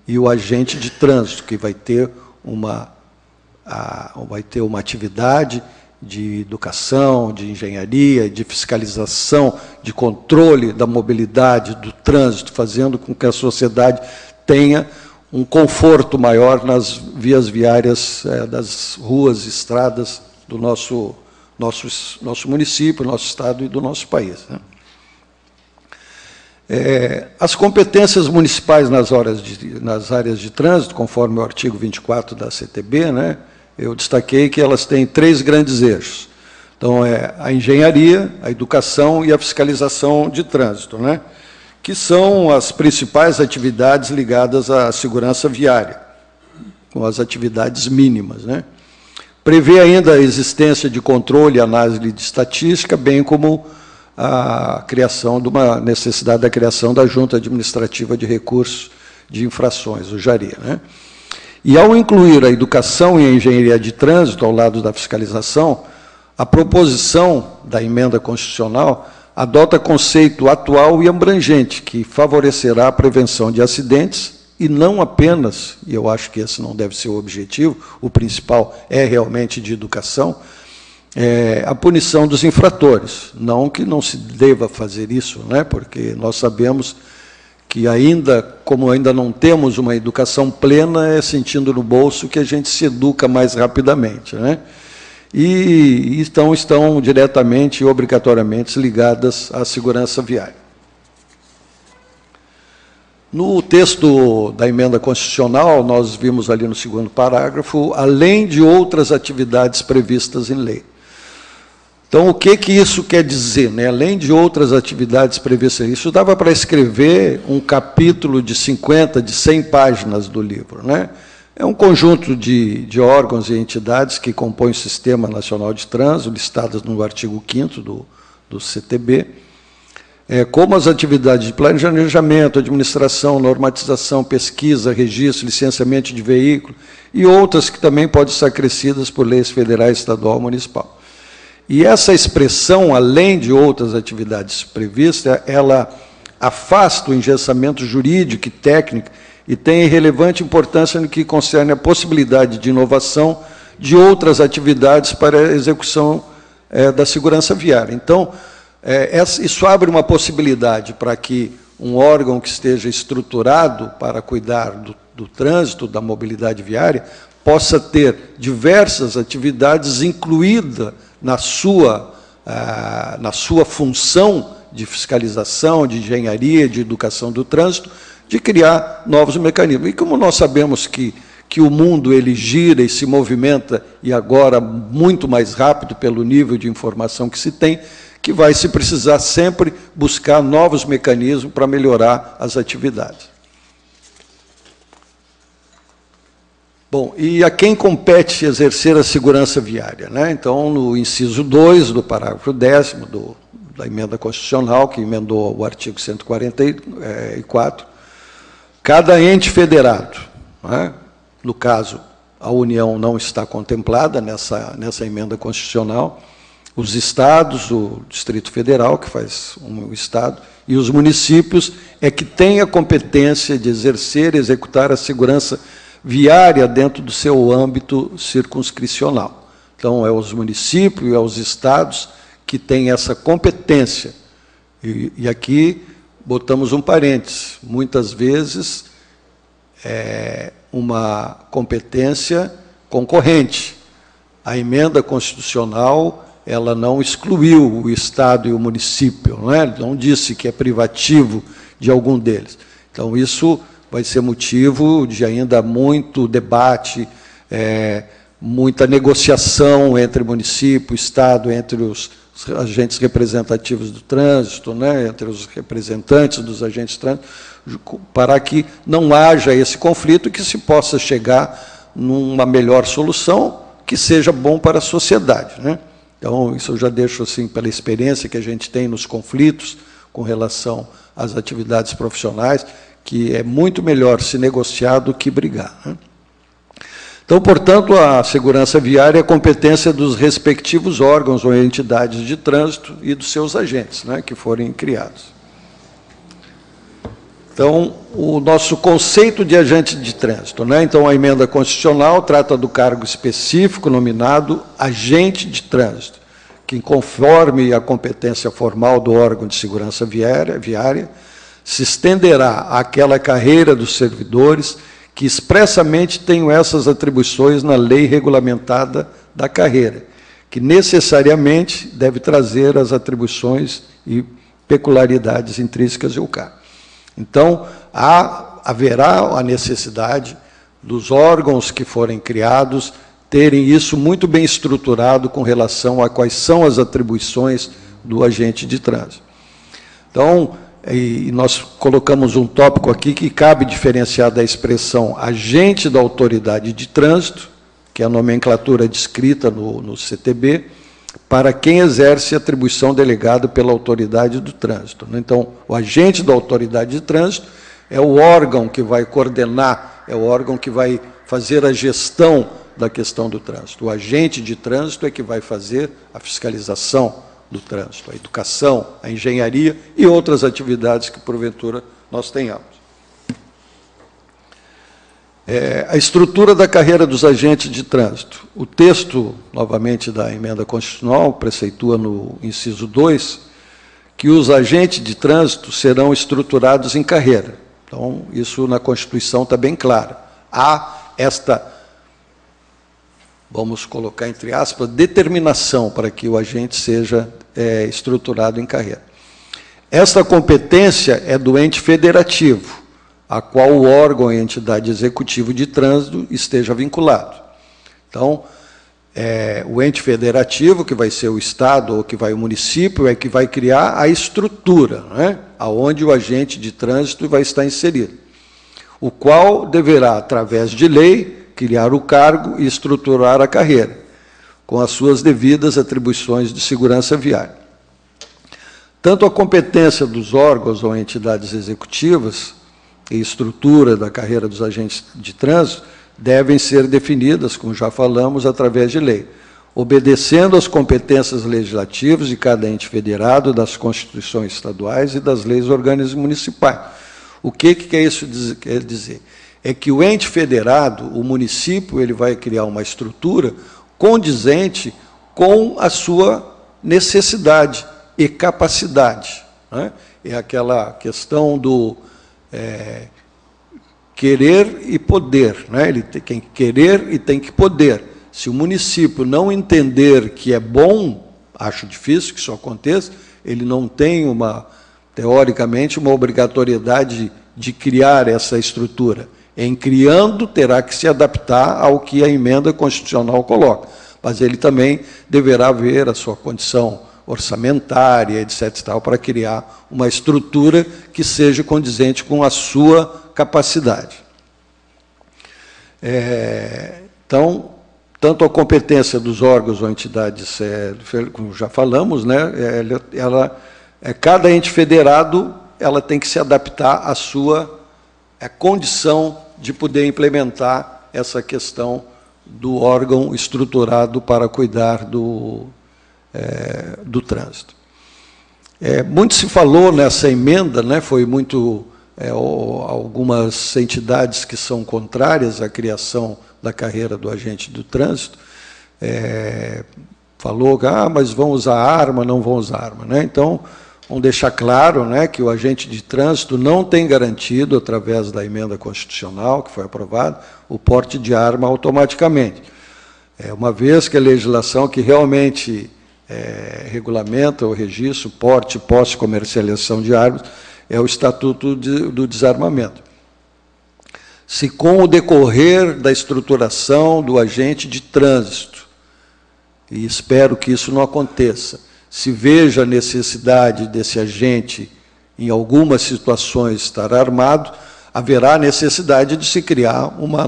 e o agente de trânsito, que vai ter uma atividade de educação, de engenharia, de fiscalização, de controle da mobilidade, do trânsito, fazendo com que a sociedade tenha um conforto maior nas vias viárias das ruas e estradas do nosso município, nosso estado e do nosso país, né? As competências municipais nas áreas de trânsito, conforme o artigo 24 da CTB, né, eu destaquei que elas têm 3 grandes eixos. Então, a engenharia, a educação e a fiscalização de trânsito, né, que são as principais atividades ligadas à segurança viária, com as atividades mínimas, né. Prevê ainda a existência de controle e análise de estatística, bem como a criação de uma necessidade da criação da Junta Administrativa de Recursos de Infrações, o JARI, né? E, ao incluir a educação e a engenharia de trânsito ao lado da fiscalização, a proposição da emenda constitucional adota conceito atual e abrangente, que favorecerá a prevenção de acidentes e não apenas, e eu acho que esse não deve ser o objetivo, o principal é realmente de educação, a punição dos infratores. Não que não se deva fazer isso, né? Porque nós sabemos que como ainda não temos uma educação plena, é sentindo no bolso que a gente se educa mais rapidamente, né? E estão diretamente e obrigatoriamente ligadas à segurança viária. No texto da emenda constitucional, nós vimos ali no 2º parágrafo, além de outras atividades previstas em lei. Então, o que isso quer dizer, né? Além de outras atividades previstas, isso dava para escrever um capítulo de 50, de 100 páginas do livro, né? É um conjunto de órgãos e entidades que compõem o Sistema Nacional de Trânsito, listadas no artigo 5º do CTB, como as atividades de planejamento, administração, normatização, pesquisa, registro, licenciamento de veículo e outras que também podem ser acrescidas por leis federais, estadual e municipal. E essa expressão, além de outras atividades previstas, ela afasta o engessamento jurídico e técnico e tem relevante importância no que concerne a possibilidade de inovação de outras atividades para a execução da segurança viária. Então, isso abre uma possibilidade para que um órgão que esteja estruturado para cuidar do trânsito, da mobilidade viária, possa ter diversas atividades incluídas na sua função de fiscalização, de engenharia, de educação do trânsito, de criar novos mecanismos. E como nós sabemos que o mundo ele gira e se movimenta, e agora muito mais rápido pelo nível de informação que se tem, que vai se precisar sempre buscar novos mecanismos para melhorar as atividades. Bom, e a quem compete exercer a segurança viária, né? Então, no inciso 2 do parágrafo 10º da emenda constitucional, que emendou o artigo 144, cada ente federado, né? No caso, a União não está contemplada nessa emenda constitucional, os estados, o Distrito Federal, que faz um estado, e os municípios é que têm a competência de exercer e executar a segurança viária dentro do seu âmbito circunscricional. Então, é os municípios, é os estados que têm essa competência. E aqui botamos um parênteses. Muitas vezes é uma competência concorrente. A emenda constitucional ela não excluiu o estado e o município, não disse que é privativo de algum deles. Então, isso vai ser motivo de ainda muito debate, muita negociação entre município, Estado, entre os agentes representativos do trânsito, né, entre os representantes dos agentes de trânsito, para que não haja esse conflito e que se possa chegar numa melhor solução que seja bom para a sociedade, né? Então, isso eu já deixo assim pela experiência que a gente tem nos conflitos com relação às atividades profissionais, que é muito melhor se negociar do que brigar, né? Então, portanto, a segurança viária é competência dos respectivos órgãos ou entidades de trânsito e dos seus agentes, né, que forem criados. Então, o nosso conceito de agente de trânsito, né? Então, a emenda constitucional trata do cargo específico nominado agente de trânsito, que, conforme a competência formal do órgão de segurança viária, se estenderá àquela carreira dos servidores que expressamente tenham essas atribuições na lei regulamentada da carreira, que necessariamente deve trazer as atribuições e peculiaridades intrínsecas ao cargo. Então, haverá a necessidade dos órgãos que forem criados terem isso muito bem estruturado com relação a quais são as atribuições do agente de trânsito. Então, e nós colocamos um tópico aqui que cabe diferenciar da expressão agente da autoridade de trânsito, que é a nomenclatura descrita no CTB, para quem exerce atribuição delegada pela autoridade do trânsito. Então, o agente da autoridade de trânsito é o órgão que vai coordenar, é o órgão que vai fazer a gestão da questão do trânsito. O agente de trânsito é que vai fazer a fiscalização do trânsito, a educação, a engenharia e outras atividades que, porventura, nós tenhamos. A estrutura da carreira dos agentes de trânsito. O texto, novamente, da emenda constitucional, preceitua no inciso 2, que os agentes de trânsito serão estruturados em carreira. Então, isso na Constituição está bem claro. Há esta, vamos colocar entre aspas, determinação para que o agente seja estruturado em carreira. Esta competência é do ente federativo, a qual o órgão e entidade executivo de trânsito esteja vinculado. Então, o ente federativo, que vai ser o Estado ou que vai o município, é que vai criar a estrutura, né, aonde o agente de trânsito vai estar inserido, o qual deverá, através de lei, criar o cargo e estruturar a carreira, com as suas devidas atribuições de segurança viária. Tanto a competência dos órgãos ou entidades executivas e estrutura da carreira dos agentes de trânsito devem ser definidas, como já falamos, através de lei, obedecendo às competências legislativas de cada ente federado, das constituições estaduais e das leis orgânicas municipais. O que isso quer dizer? É que o ente federado, o município, ele vai criar uma estrutura condizente com a sua necessidade e capacidade, né? É aquela questão do querer e poder, né? Ele tem que querer e tem que poder. Se o município não entender que é bom, acho difícil que isso aconteça, ele não tem, teoricamente, uma obrigatoriedade de criar essa estrutura. Em criando, terá que se adaptar ao que a emenda constitucional coloca, mas ele também deverá ver a sua condição orçamentária, etc., tal, para criar uma estrutura que seja condizente com a sua capacidade. Então, tanto a competência dos órgãos ou entidades, como já falamos, né, cada ente federado ela tem que se adaptar à sua condição de poder implementar essa questão do órgão estruturado para cuidar do trânsito. Muito se falou nessa emenda, né, foi muito... algumas entidades que são contrárias à criação da carreira do agente do trânsito, falou, mas vão usar arma, não vão usar arma, né? Então, vamos deixar claro, né, que o agente de trânsito não tem garantido, através da emenda constitucional que foi aprovada, o porte de arma automaticamente. Uma vez que a legislação que realmente regulamenta o registro, porte, posse e comercialização de armas, é o Estatuto do Desarmamento. se com o decorrer da estruturação do agente de trânsito, e espero que isso não aconteça, se veja a necessidade desse agente, em algumas situações, estar armado, haverá necessidade de se criar uma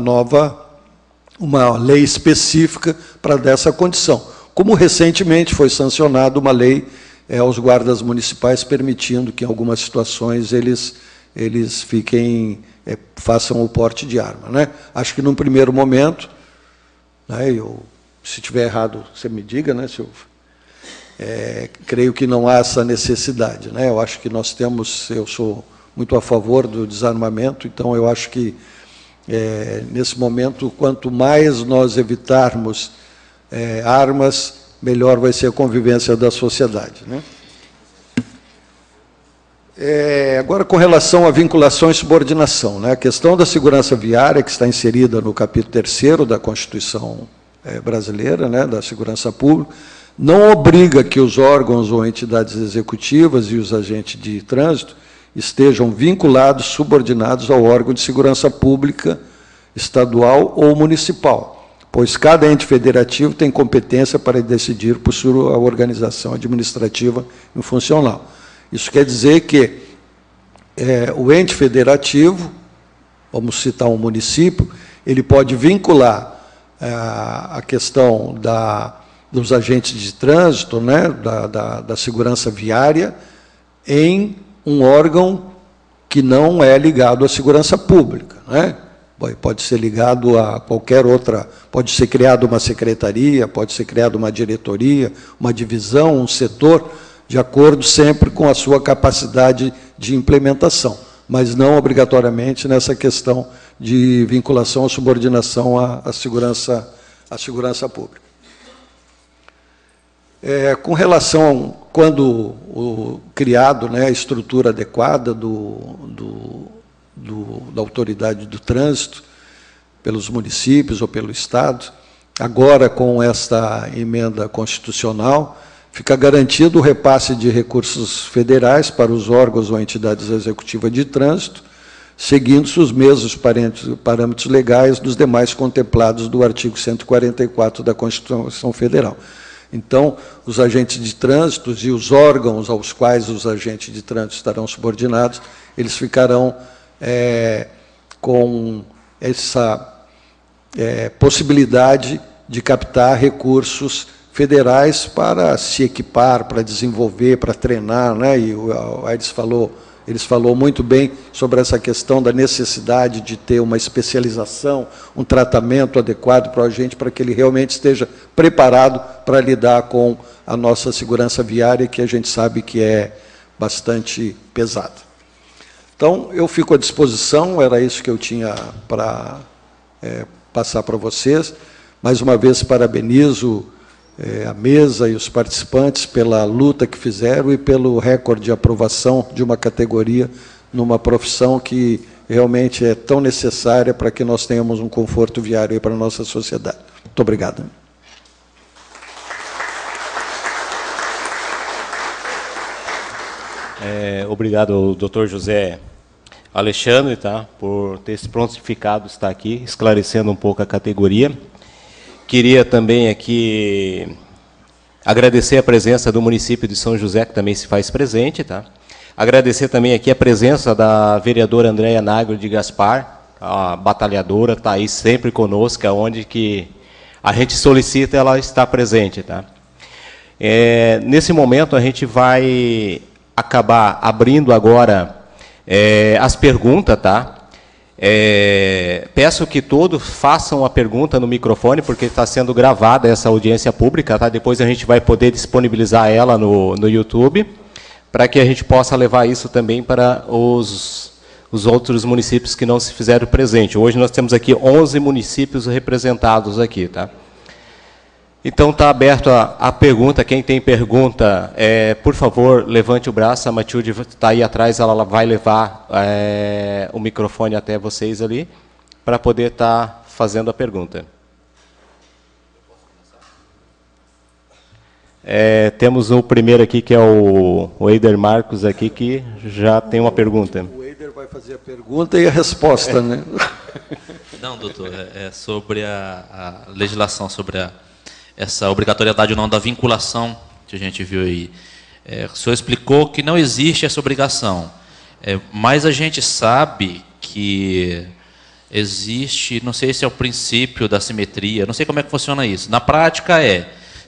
lei específica para dessa condição. Como recentemente foi sancionada uma lei aos guardas municipais, permitindo que, em algumas situações, eles façam o porte de arma, né? Acho que, num primeiro momento, né, se estiver errado, você me diga, né, Silvio? Creio que não há essa necessidade, né? Eu acho que nós temos, eu sou muito a favor do desarmamento, então eu acho que, nesse momento, quanto mais nós evitarmos armas, melhor vai ser a convivência da sociedade, né? Agora, com relação à vinculação e subordinação, né? A questão da segurança viária, que está inserida no capítulo 3º da Constituição brasileira, né, da segurança pública, não obriga que os órgãos ou entidades executivas e os agentes de trânsito estejam vinculados, subordinados ao órgão de segurança pública estadual ou municipal, pois cada ente federativo tem competência para decidir por sua organização administrativa e funcional. Isso quer dizer que o ente federativo, vamos citar um município, ele pode vincular a questão dos agentes de trânsito, né, da segurança viária, em um órgão que não é ligado à segurança pública, né? Pode ser ligado a qualquer outra, pode ser criada uma secretaria, pode ser criada uma diretoria, uma divisão, um setor, de acordo sempre com a sua capacidade de implementação, mas não obrigatoriamente nessa questão de vinculação ou subordinação à segurança pública. Com relação, quando criado, né, a estrutura adequada da autoridade do trânsito, pelos municípios ou pelo Estado, agora, com esta emenda constitucional, fica garantido o repasse de recursos federais para os órgãos ou entidades executivas de trânsito, seguindo-se os mesmos parâmetros legais dos demais contemplados do artigo 144 da Constituição Federal. Então, os agentes de trânsito e os órgãos aos quais os agentes de trânsito estarão subordinados, eles ficarão com essa possibilidade de captar recursos federais para se equipar, para desenvolver, para treinar, né? E o Aires falou muito bem sobre essa questão da necessidade de ter uma especialização, um tratamento adequado para o agente, para que ele realmente esteja preparado para lidar com a nossa segurança viária, que a gente sabe que é bastante pesada. Então, eu fico à disposição, era isso que eu tinha para passar para vocês. Mais uma vez, parabenizo a mesa e os participantes pela luta que fizeram e pelo recorde de aprovação de uma categoria numa profissão que realmente é tão necessária para que nós tenhamos um conforto viário para a nossa sociedade. Muito obrigado. Obrigado, doutor José Alexandre, tá, por ter se prontificado estar aqui, esclarecendo um pouco a categoria. Queria também aqui agradecer a presença do município de São José, que também se faz presente, tá? Agradecer também aqui a presença da vereadora Andréia Nagel de Gaspar, a batalhadora, está aí sempre conosco, onde que a gente solicita, ela está presente, tá? Nesse momento, a gente vai acabar abrindo agora as perguntas, tá? Peço que todos façam a pergunta no microfone, porque está sendo gravada essa audiência pública, tá? Depois a gente vai poder disponibilizar ela no YouTube, para que a gente possa levar isso também para os outros municípios que não se fizeram presente. Hoje nós temos aqui 11 municípios representados aqui, tá? Então está aberto a pergunta. Quem tem pergunta, por favor, levante o braço. A Matilde está aí atrás, ela vai levar o microfone até vocês ali, para poder estar fazendo a pergunta. Temos o primeiro aqui, que é o Eider Marcos, aqui, que já tem uma pergunta. O Eider vai fazer a pergunta e a resposta, né? Não, doutor, é sobre a legislação, sobre essa obrigatoriedade ou não da vinculação que a gente viu aí. O senhor explicou que não existe essa obrigação, mas a gente sabe que existe, não sei se é o princípio da simetria, não sei como é que funciona isso. Na prática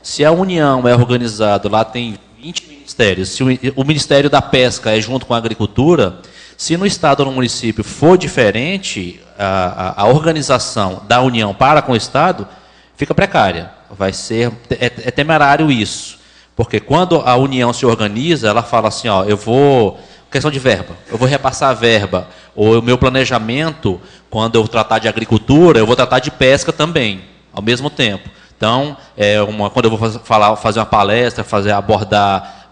se a União é organizada, lá tem 20 ministérios, se o Ministério da Pesca é junto com a Agricultura, se no Estado ou no município for diferente, a organização da União para com o Estado fica precária. Vai ser, é temerário isso. Porque quando a União se organiza, ela fala assim, ó, questão de verba, eu vou repassar a verba, ou o meu planejamento, quando eu tratar de agricultura, eu vou tratar de pesca também, ao mesmo tempo. Então, quando eu vou fazer uma palestra, abordar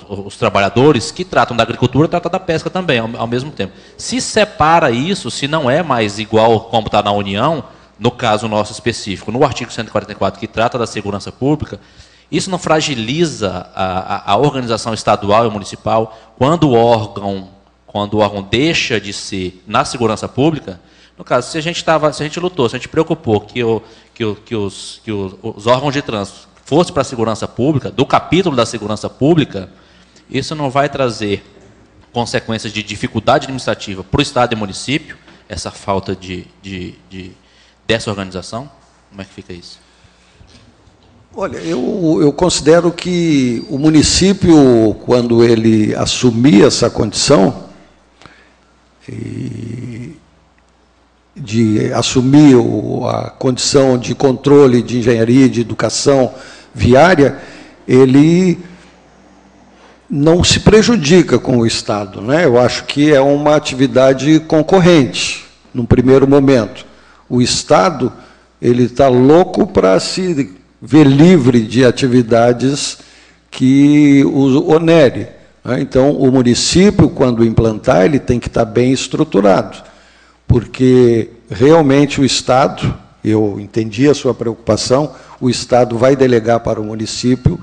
os trabalhadores que tratam da agricultura, tratam da pesca também, ao mesmo tempo. Se separa isso, se não é mais igual como está na União, no caso nosso específico, no artigo 144, que trata da segurança pública, isso não fragiliza a organização estadual e municipal quando o órgão deixa de ser na segurança pública? No caso, se a gente lutou, se a gente preocupou que os órgãos de trânsito fossem para a segurança pública, do capítulo da segurança pública, isso não vai trazer consequências de dificuldade administrativa para o Estado e município, essa falta dessa organização? Como é que fica isso? Olha, eu considero que o município, quando ele assumir essa condição, de assumir a condição de controle de engenharia e de educação viária, ele não se prejudica com o Estado, né? Eu acho que é uma atividade concorrente, num primeiro momento. O Estado ele está louco para se ver livre de atividades que o onere, né? Então, o município, quando implantar, ele tem que estar bem estruturado, porque realmente o Estado, eu entendi a sua preocupação, o Estado vai delegar para o município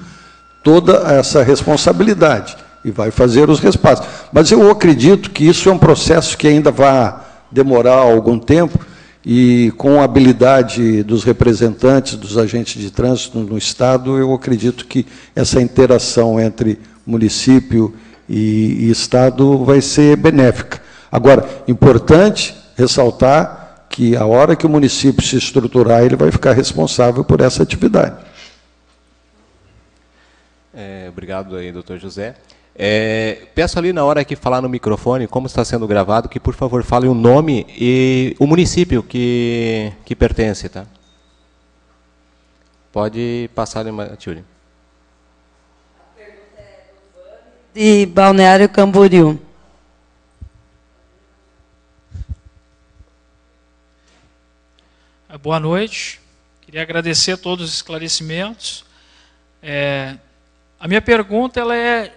toda essa responsabilidade e vai fazer os repasses. Mas eu acredito que isso é um processo que ainda vai demorar algum tempo, e com a habilidade dos representantes, dos agentes de trânsito no Estado, eu acredito que essa interação entre município e Estado vai ser benéfica. Agora, importante ressaltar que a hora que o município se estruturar, ele vai ficar responsável por essa atividade. Obrigado aí, doutor José. Peço ali na hora que falar no microfone, como está sendo gravado, que por favor fale o nome e o município que pertence, tá? Pode passar ali, Matilde. A pergunta é do Vani, de Balneário Camboriú. Boa noite. Queria agradecer todos os esclarecimentos. A minha pergunta ela é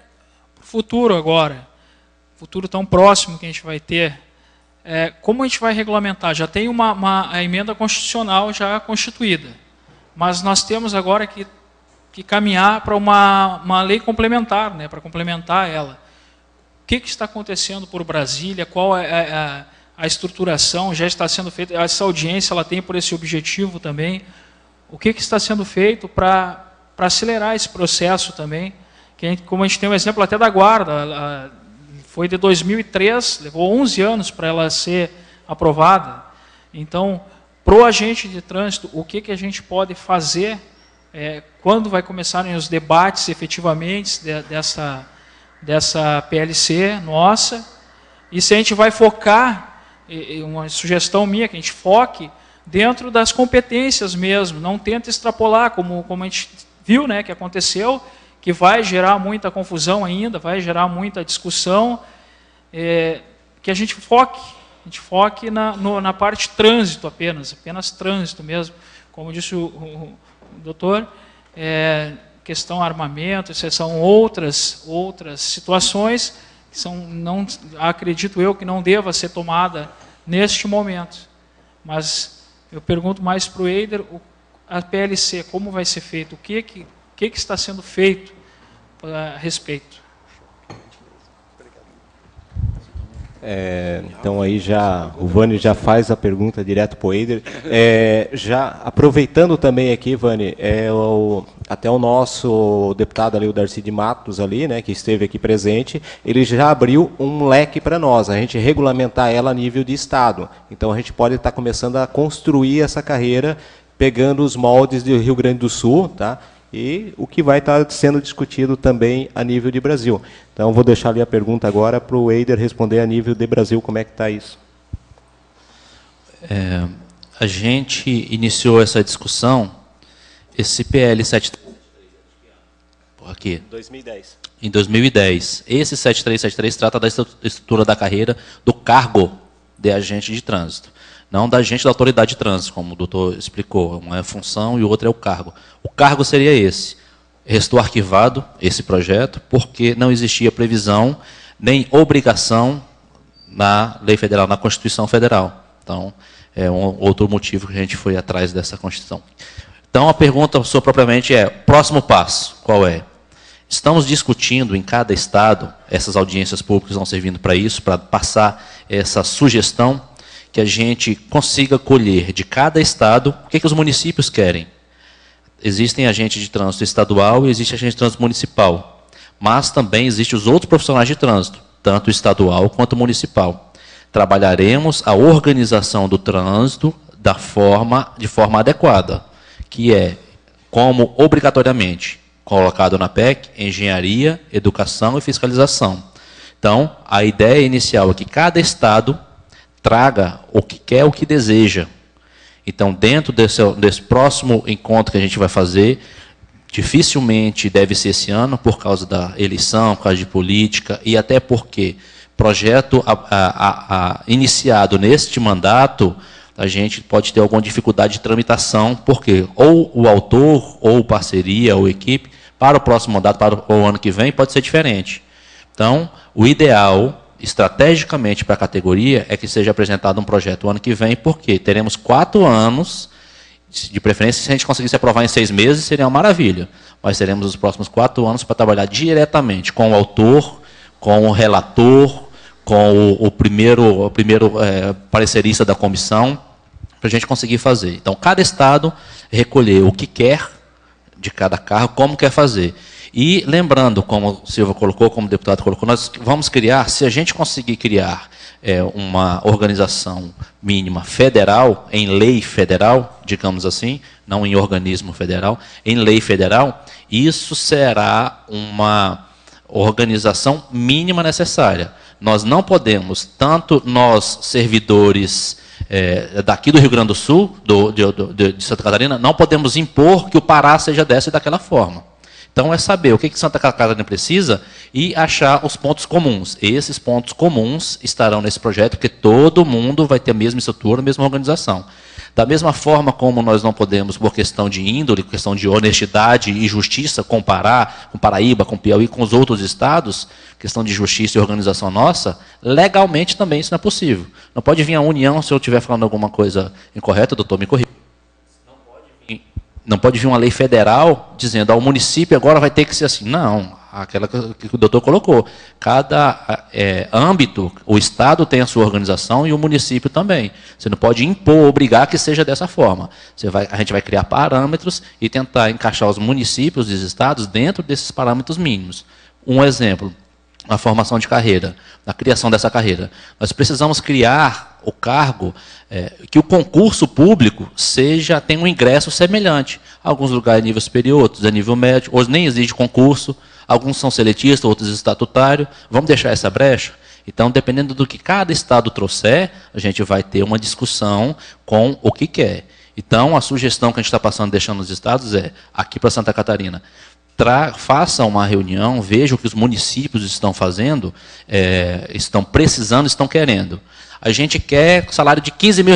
futuro agora, futuro tão próximo que a gente vai ter, como a gente vai regulamentar? Já tem a emenda constitucional já constituída, mas nós temos agora que caminhar para uma lei complementar, né, para complementar ela. O que está acontecendo por Brasília? Qual é a estruturação? Já está sendo feita, essa audiência ela tem por esse objetivo também. O que está sendo feito para acelerar esse processo também? Como a gente tem um exemplo até da Guarda, foi de 2003, levou 11 anos para ela ser aprovada. Então, para o agente de trânsito, o que a gente pode fazer, quando vai começarem os debates efetivamente dessa PLC nossa, e se a gente vai focar, uma sugestão minha, que a gente foque dentro das competências mesmo, não tenta extrapolar, como a gente viu, né, que aconteceu, que vai gerar muita confusão ainda, vai gerar muita discussão, que a gente foque na parte trânsito apenas trânsito mesmo, como disse o doutor, questão armamento, são outras situações que não acredito eu que não deva ser tomada neste momento. Mas eu pergunto mais para o Eider, a PLC, como vai ser feito, o que está sendo feito a respeito? Então aí já o Vani já faz a pergunta direto para o Eider. Já aproveitando também aqui, Vani, até o nosso deputado ali, o Darcy de Matos ali, né, que esteve aqui presente, ele já abriu um leque para nós, a gente regulamentar ela a nível de estado. Então a gente pode estar começando a construir essa carreira pegando os moldes do Rio Grande do Sul, tá? E o que vai estar sendo discutido também a nível de Brasil. Então, vou deixar ali a pergunta agora para o Eider responder a nível de Brasil, como é que está isso. A gente iniciou essa discussão, esse PL 73... Aqui. 2010. Em 2010. Esse 7373 trata da estrutura da carreira do cargo de agente de trânsito. Não da agente da autoridade de trânsito, como o doutor explicou. Uma é a função e o outro é o cargo. O cargo seria esse. Restou arquivado esse projeto, porque não existia previsão nem obrigação na lei federal, na Constituição Federal. Então, é um outro motivo que a gente foi atrás dessa Constituição. Então, a pergunta sua propriamente é, próximo passo, qual é? Estamos discutindo em cada estado, essas audiências públicas estão servindo para isso, para passar essa sugestão, que a gente consiga colher de cada estado o que os municípios querem. Existem agentes de trânsito estadual e existe agente de trânsito municipal. Mas também existem os outros profissionais de trânsito, tanto estadual quanto municipal. Trabalharemos a organização do trânsito de forma adequada, que é, como obrigatoriamente colocado na PEC, engenharia, educação e fiscalização. Então, a ideia inicial é que cada estado traga o que quer, o que deseja. Então, dentro desse próximo encontro que a gente vai fazer, dificilmente deve ser esse ano, por causa da eleição, por causa de política, e até porque projeto iniciado neste mandato, a gente pode ter alguma dificuldade de tramitação, porque ou o autor, ou parceria, ou equipe, para o próximo mandato, para o ano que vem, pode ser diferente. Então, o ideal, estrategicamente para a categoria, é que seja apresentado um projeto o ano que vem, porque teremos 4 anos, de preferência, se a gente conseguisse aprovar em 6 meses, seria uma maravilha. Mas teremos os próximos 4 anos para trabalhar diretamente com o autor, com o relator, com o primeiro parecerista da comissão, para a gente conseguir fazer. Então, cada estado recolher o que quer de cada carro, como quer fazer. E lembrando, como o Silva colocou, como o deputado colocou, nós vamos criar, se a gente conseguir criar uma organização mínima federal, em lei federal, digamos assim, não em organismo federal, em lei federal, isso será uma organização mínima necessária. Nós não podemos, tanto nós, servidores daqui do Rio Grande do Sul, de Santa Catarina, não podemos impor que o Pará seja dessa e daquela forma. Então, é saber o que Santa Catarina precisa e achar os pontos comuns. Esses pontos comuns estarão nesse projeto, porque todo mundo vai ter a mesma estrutura, a mesma organização. Da mesma forma como nós não podemos, por questão de índole, questão de honestidade e justiça, comparar com Paraíba, com Piauí, com os outros estados, questão de justiça e organização nossa, legalmente também isso não é possível. Não pode vir a União, se eu estiver falando alguma coisa incorreta, doutor, me corrija. Não pode vir uma lei federal dizendo ao município agora vai ter que ser assim. Não, aquela que o doutor colocou. Cada âmbito, o Estado tem a sua organização e o município também. Você não pode impor, obrigar que seja dessa forma. A gente vai criar parâmetros e tentar encaixar os municípios e os estados dentro desses parâmetros mínimos. Um exemplo, na formação de carreira, na criação dessa carreira. Nós precisamos criar o cargo, que o concurso público tenha um ingresso semelhante. Alguns lugares a nível superior, outros a nível médio, hoje nem exige concurso, alguns são seletistas, outros estatutários. Vamos deixar essa brecha? Então, dependendo do que cada estado trouxer, a gente vai ter uma discussão com o que quer. Então, a sugestão que a gente está passando, deixando nos estados, aqui para Santa Catarina, faça uma reunião, veja o que os municípios estão fazendo, estão precisando, estão querendo. A gente quer salário de R$15 mil.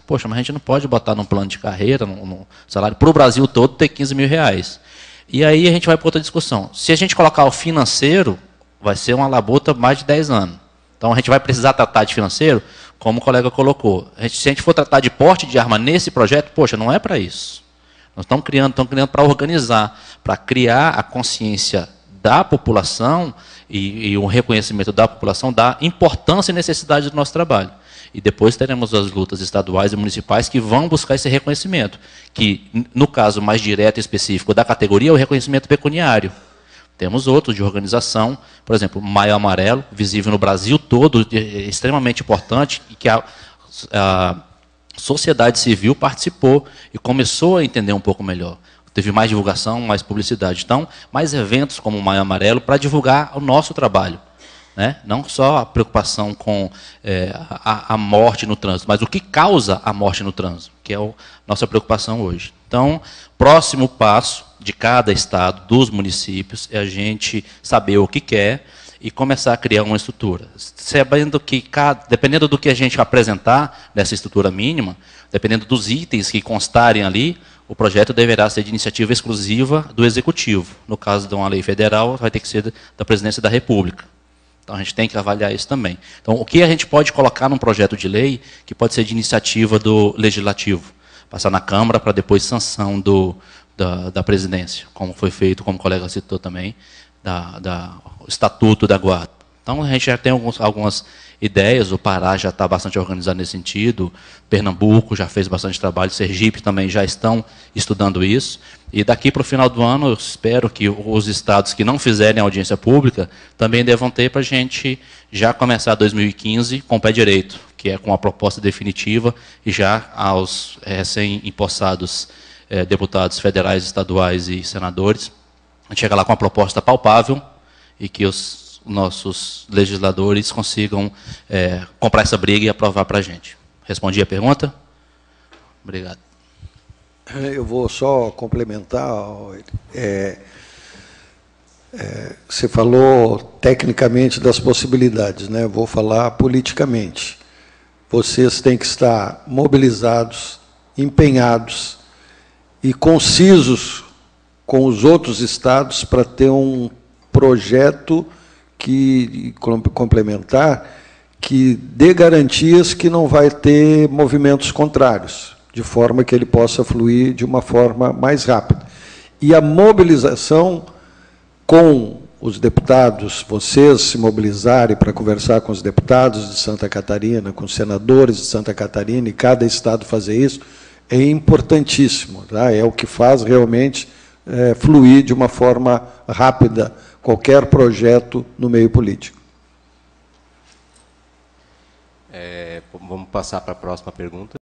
Poxa, mas a gente não pode botar num plano de carreira, no salário, para o Brasil todo ter R$15 mil. E aí a gente vai para outra discussão. Se a gente colocar o financeiro, vai ser uma labuta mais de 10 anos. Então a gente vai precisar tratar de financeiro, como o colega colocou. Se a gente for tratar de porte de arma nesse projeto, poxa, não é para isso. Nós estamos criando para organizar, para criar a consciência da população e um reconhecimento da população da importância e necessidade do nosso trabalho. E depois teremos as lutas estaduais e municipais que vão buscar esse reconhecimento, que, no caso mais direto e específico da categoria, é o reconhecimento pecuniário. Temos outros de organização, por exemplo, Maio Amarelo, visível no Brasil todo, extremamente importante, e que a sociedade civil participou e começou a entender um pouco melhor. Teve mais divulgação, mais publicidade. Então, mais eventos como o Maio Amarelo para divulgar o nosso trabalho. Né? Não só a preocupação com a morte no trânsito, mas o que causa a morte no trânsito, que é a nossa preocupação hoje. Então, próximo passo de cada estado, dos municípios, é a gente saber o que quer e começar a criar uma estrutura. Sabendo que, dependendo do que a gente apresentar nessa estrutura mínima, dependendo dos itens que constarem ali, o projeto deverá ser de iniciativa exclusiva do Executivo. No caso de uma lei federal, vai ter que ser da Presidência da República. Então, a gente tem que avaliar isso também. Então, o que a gente pode colocar num projeto de lei que pode ser de iniciativa do Legislativo? Passar na Câmara para depois sanção da Presidência, como foi feito, como o colega citou também, o Estatuto da Guarda. Então, a gente já tem algumas ideias, o Pará já está bastante organizado nesse sentido, Pernambuco já fez bastante trabalho, Sergipe também já estão estudando isso, e daqui para o final do ano eu espero que os estados que não fizerem audiência pública também devam ter para a gente já começar 2015 com o pé direito, que é com a proposta definitiva, e já aos recém-impossados deputados federais, estaduais e senadores, a gente chega lá com uma proposta palpável e que os nossos legisladores consigam comprar essa briga e aprovar para a gente. Respondi a pergunta? Obrigado. Eu vou só complementar. Você falou tecnicamente das possibilidades, né? Eu vou falar politicamente. Vocês têm que estar mobilizados, empenhados e concisos com os outros estados para ter um projeto complementar que dê garantias que não vai ter movimentos contrários, de forma que ele possa fluir de uma forma mais rápida. E a mobilização com os deputados, vocês se mobilizarem para conversar com os deputados de Santa Catarina, com os senadores de Santa Catarina, e cada estado fazer isso, é importantíssimo. Tá? É o que faz realmente fluir de uma forma rápida qualquer projeto no meio político. Vamos passar para a próxima pergunta.